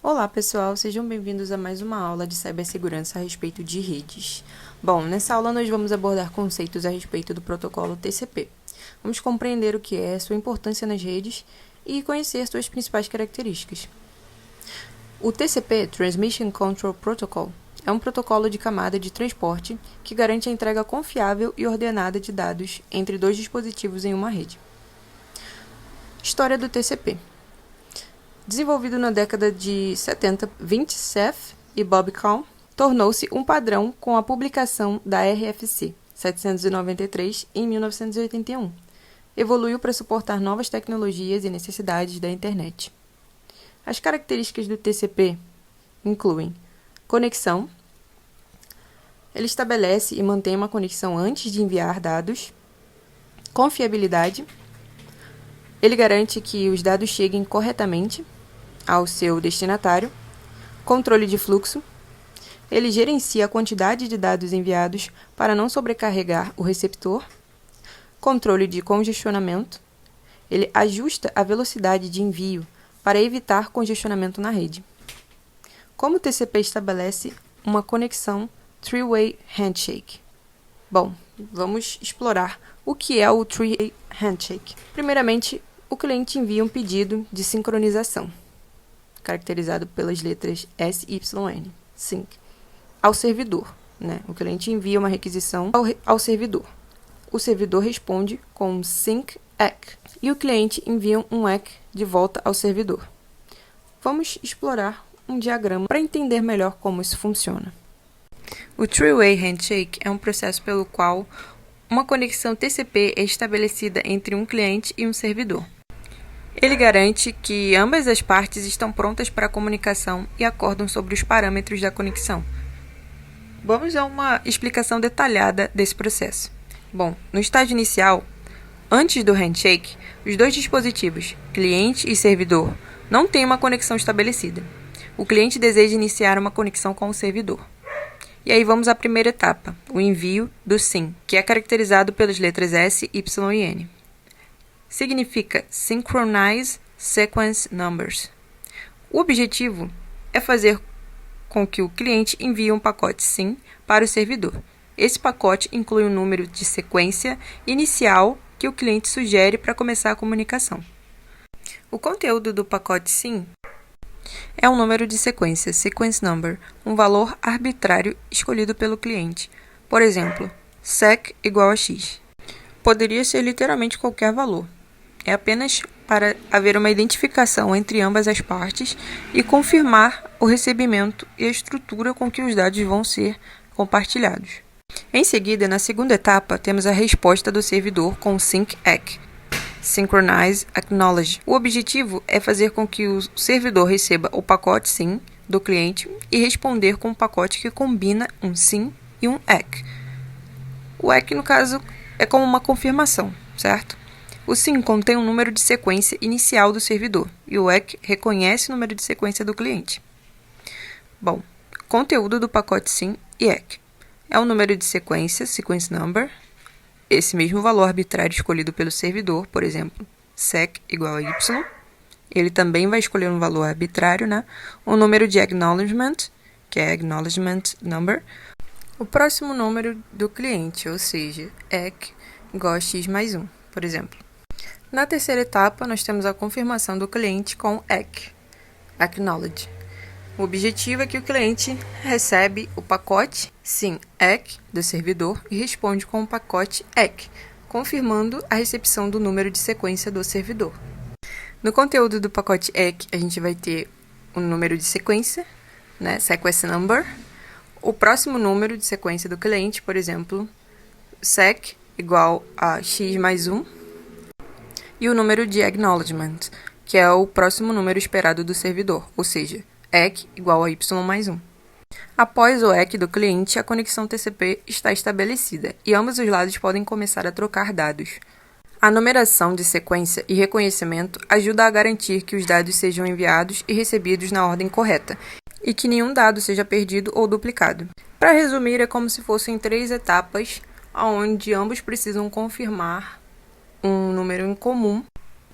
Olá pessoal, sejam bem-vindos a mais uma aula de cibersegurança a respeito de redes. Bom, nessa aula nós vamos abordar conceitos a respeito do protocolo TCP. Vamos compreender o que é, sua importância nas redes e conhecer suas principais características. O TCP, Transmission Control Protocol, é um protocolo de camada de transporte que garante a entrega confiável e ordenada de dados entre dois dispositivos em uma rede. História do TCP. Desenvolvido na década de 70, Vint Cerf e Bob Kahn, tornou-se um padrão com a publicação da RFC 793 em 1981. Evoluiu para suportar novas tecnologias e necessidades da internet. As características do TCP incluem conexão. Ele estabelece e mantém uma conexão antes de enviar dados. Confiabilidade. Ele garante que os dados cheguem corretamente ao seu destinatário. Controle de fluxo. Ele gerencia a quantidade de dados enviados para não sobrecarregar o receptor. Controle de congestionamento. Ele ajusta a velocidade de envio para evitar congestionamento na rede. Como o TCP estabelece uma conexão Three-Way Handshake? Bom, vamos explorar o que é o Three-Way Handshake. Primeiramente, o cliente envia um pedido de sincronização, caracterizado pelas letras SYN, sync, ao servidor. O cliente envia uma requisição ao servidor. O servidor responde com um sync ACK e o cliente envia um ACK de volta ao servidor. Vamos explorar um diagrama para entender melhor como isso funciona. O Three-Way Handshake é um processo pelo qual uma conexão TCP é estabelecida entre um cliente e um servidor. Ele garante que ambas as partes estão prontas para a comunicação e acordam sobre os parâmetros da conexão. Vamos a uma explicação detalhada desse processo. Bom, no estágio inicial, antes do handshake, os dois dispositivos, cliente e servidor, não têm uma conexão estabelecida. O cliente deseja iniciar uma conexão com o servidor. E aí vamos à primeira etapa, o envio do SYN, que é caracterizado pelas letras S, Y e N. Significa Synchronize Sequence Numbers. O objetivo é fazer com que o cliente envie um pacote SYN para o servidor. Esse pacote inclui um número de sequência inicial que o cliente sugere para começar a comunicação. O conteúdo do pacote SYN é um número de sequência, sequence number, um valor arbitrário escolhido pelo cliente. Por exemplo, sec igual a x. Poderia ser literalmente qualquer valor. É apenas para haver uma identificação entre ambas as partes e confirmar o recebimento e a estrutura com que os dados vão ser compartilhados. Em seguida, na segunda etapa, temos a resposta do servidor com o sync ACK, Synchronize Acknowledge. O objetivo é fazer com que o servidor receba o pacote SYN do cliente e responder com um pacote que combina um SYN e um ACK. O ACK, no caso, é como uma confirmação, certo? O SYN contém um número de sequência inicial do servidor e o ACK reconhece o número de sequência do cliente. Bom, conteúdo do pacote SYN e ACK é o número de sequência, sequence number, esse mesmo valor arbitrário escolhido pelo servidor, por exemplo, sec igual a y. Ele também vai escolher um valor arbitrário, o número de acknowledgement, que é acknowledgement number, o próximo número do cliente, ou seja, ACK igual a x mais 1, por exemplo. Na terceira etapa, nós temos a confirmação do cliente com ACK, Acknowledge. O objetivo é que o cliente recebe o pacote SYN ACK do servidor e responde com o pacote ACK, confirmando a recepção do número de sequência do servidor. No conteúdo do pacote ACK, a gente vai ter o número de sequência, sequence number, o próximo número de sequência do cliente, por exemplo, sec igual a x mais 1, e o número de acknowledgement, que é o próximo número esperado do servidor, ou seja, ACK igual a y mais 1. Após o ACK do cliente, a conexão TCP está estabelecida e ambos os lados podem começar a trocar dados. A numeração de sequência e reconhecimento ajuda a garantir que os dados sejam enviados e recebidos na ordem correta e que nenhum dado seja perdido ou duplicado. Para resumir, é como se fossem 3 etapas, onde ambos precisam confirmar um número em comum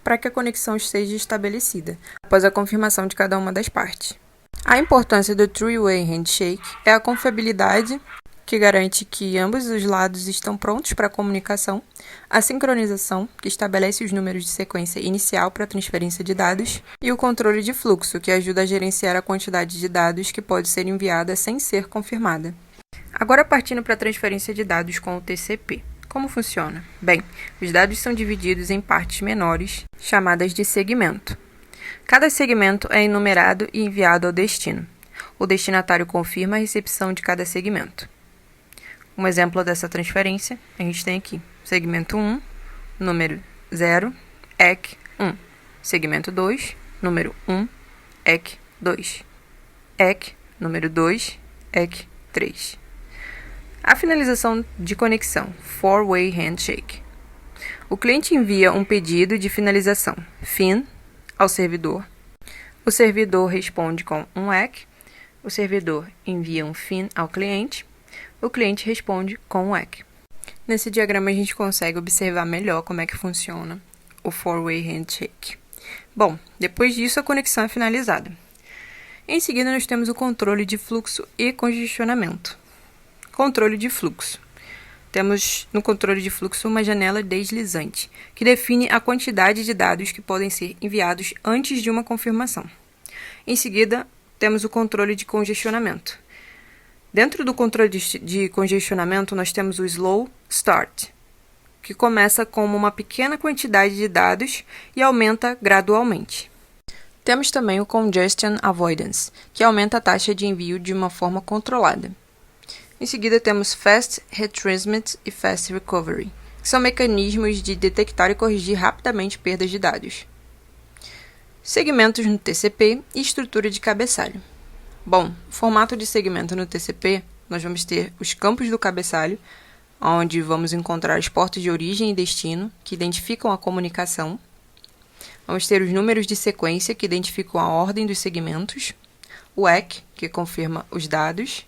para que a conexão seja estabelecida, após a confirmação de cada uma das partes. A importância do three-way handshake é a confiabilidade, que garante que ambos os lados estão prontos para a comunicação, a sincronização, que estabelece os números de sequência inicial para a transferência de dados, e o controle de fluxo, que ajuda a gerenciar a quantidade de dados que pode ser enviada sem ser confirmada. Agora partindo para a transferência de dados com o TCP. Como funciona? Bem, os dados são divididos em partes menores, chamadas de segmento. Cada segmento é enumerado e enviado ao destino. O destinatário confirma a recepção de cada segmento. Um exemplo dessa transferência, a gente tem aqui, segmento 1, número 0, EC 1. Segmento 2, número 1, EC 2. EC, número 2, EC 3. A finalização de conexão, four-way handshake. O cliente envia um pedido de finalização, FIN, ao servidor. O servidor responde com um EC. O servidor envia um FIN ao cliente. O cliente responde com um EC. Nesse diagrama a gente consegue observar melhor como é que funciona o four-way handshake. Bom, depois disso a conexão é finalizada. Em seguida nós temos o controle de fluxo e congestionamento. Controle de fluxo. Temos no controle de fluxo uma janela deslizante, que define a quantidade de dados que podem ser enviados antes de uma confirmação. Em seguida, temos o controle de congestionamento. Dentro do controle de congestionamento, nós temos o Slow Start, que começa com uma pequena quantidade de dados e aumenta gradualmente. Temos também o Congestion Avoidance, que aumenta a taxa de envio de uma forma controlada. Em seguida, temos Fast Retracement e Fast Recovery, que são mecanismos de detectar e corrigir rapidamente perdas de dados. Segmentos no TCP e estrutura de cabeçalho. Bom, formato de segmento no TCP, nós vamos ter os campos do cabeçalho, onde vamos encontrar os portos de origem e destino, que identificam a comunicação. Vamos ter os números de sequência, que identificam a ordem dos segmentos. O EC, que confirma os dados,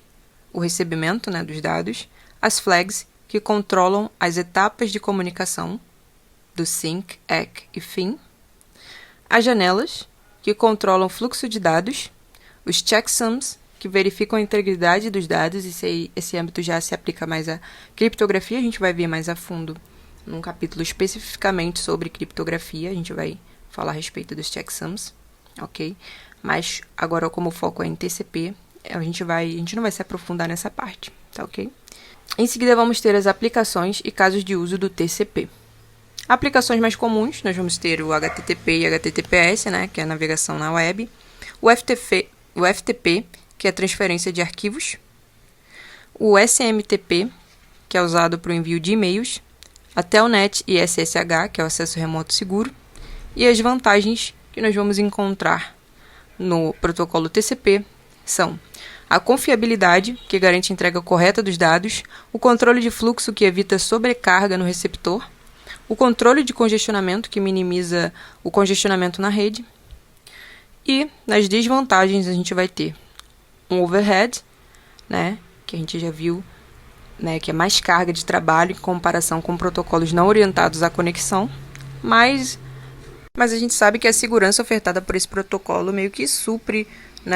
o recebimento, dos dados. As flags, que controlam as etapas de comunicação, do sync, EC e FIN. As janelas, que controlam o fluxo de dados. Os checksums, que verificam a integridade dos dados, e esse âmbito já se aplica mais à criptografia, a gente vai ver mais a fundo num capítulo especificamente sobre criptografia, a gente vai falar a respeito dos checksums, ok? Mas agora, como o foco é em TCP, a gente não vai se aprofundar nessa parte, tá ok? Em seguida, vamos ter as aplicações e casos de uso do TCP. Aplicações mais comuns, nós vamos ter o HTTP e HTTPS, que é a navegação na web, o FTP, que é a transferência de arquivos, o SMTP, que é usado para o envio de e-mails, a Telnet e SSH, que é o acesso remoto seguro, e as vantagens que nós vamos encontrar no protocolo TCP são a confiabilidade, que garante a entrega correta dos dados, o controle de fluxo, que evita sobrecarga no receptor, o controle de congestionamento, que minimiza o congestionamento na rede, e nas desvantagens a gente vai ter um overhead, que a gente já viu, que é mais carga de trabalho em comparação com protocolos não orientados à conexão, mas a gente sabe que a segurança ofertada por esse protocolo meio que supre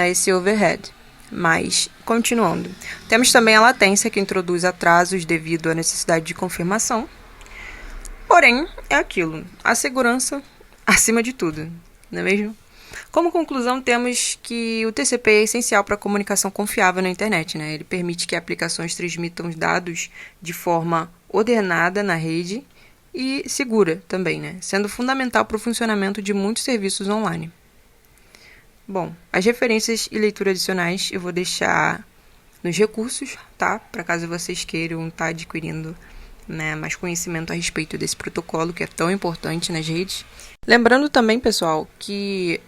esse overhead. Mas, continuando, temos também a latência, que introduz atrasos devido à necessidade de confirmação. Porém, é aquilo, a segurança acima de tudo, não é mesmo? Como conclusão, temos que o TCP é essencial para a comunicação confiável na internet, Ele permite que aplicações transmitam os dados de forma ordenada na rede e segura também, Sendo fundamental para o funcionamento de muitos serviços online. Bom, as referências e leitura adicionais eu vou deixar nos recursos, tá? Para caso vocês queiram estar adquirindo mais conhecimento a respeito desse protocolo que é tão importante nas redes. Lembrando também, pessoal, que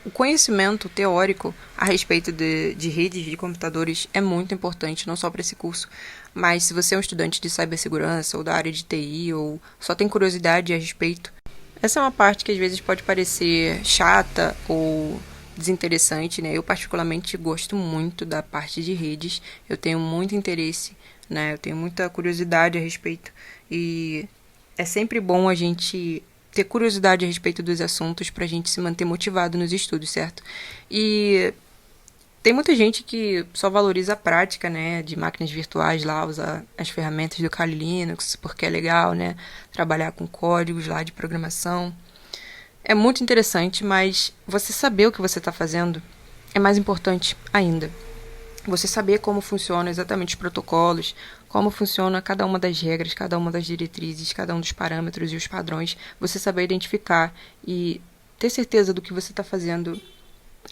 o conhecimento teórico a respeito de redes de computadores é muito importante, não só para esse curso, mas se você é um estudante de cibersegurança ou da área de TI ou só tem curiosidade a respeito, essa é uma parte que às vezes pode parecer chata ou desinteressante, Eu particularmente gosto muito da parte de redes, eu tenho muito interesse, eu tenho muita curiosidade a respeito e é sempre bom a gente ter curiosidade a respeito dos assuntos para a gente se manter motivado nos estudos, certo? E Tem muita gente que só valoriza a prática, né, de máquinas virtuais lá, usa as ferramentas do Kali Linux, porque é legal, né, trabalhar com códigos lá de programação. É muito interessante, mas você saber o que você está fazendo é mais importante ainda. Você saber como funcionam exatamente os protocolos, como funciona cada uma das regras, cada uma das diretrizes, cada um dos parâmetros e os padrões, você saber identificar e ter certeza do que você está fazendo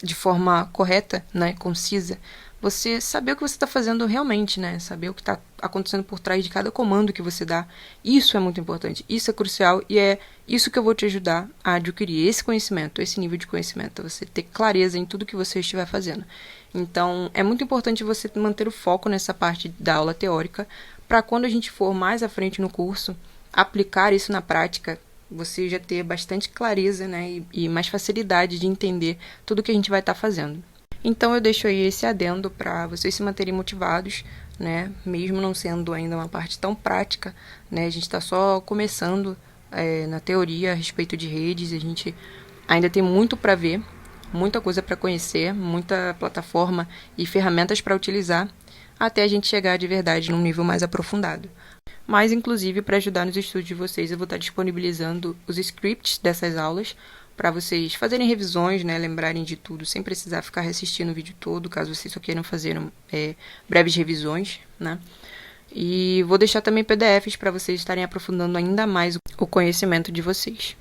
de forma correta, né, concisa, você saber o que você está fazendo realmente, né, saber o que está acontecendo por trás de cada comando que você dá, isso é muito importante, isso é crucial e é isso que eu vou te ajudar a adquirir esse conhecimento, esse nível de conhecimento, você ter clareza em tudo que você estiver fazendo. Então, é muito importante você manter o foco nessa parte da aula teórica, para quando a gente for mais à frente no curso, aplicar isso na prática, você já ter bastante clareza, né, e mais facilidade de entender tudo que a gente vai estar fazendo. Então eu deixo aí esse adendo para vocês se manterem motivados, né, mesmo não sendo ainda uma parte tão prática, né, a gente está só começando na teoria a respeito de redes, a gente ainda tem muito para ver, muita coisa para conhecer, muita plataforma e ferramentas para utilizar, até a gente chegar de verdade num nível mais aprofundado. Mas, inclusive, para ajudar nos estudos de vocês, eu vou estar disponibilizando os scripts dessas aulas para vocês fazerem revisões, né, lembrarem de tudo, sem precisar ficar reassistindo o vídeo todo, caso vocês só queiram fazer breves revisões, né? E vou deixar também PDFs para vocês estarem aprofundando ainda mais o conhecimento de vocês.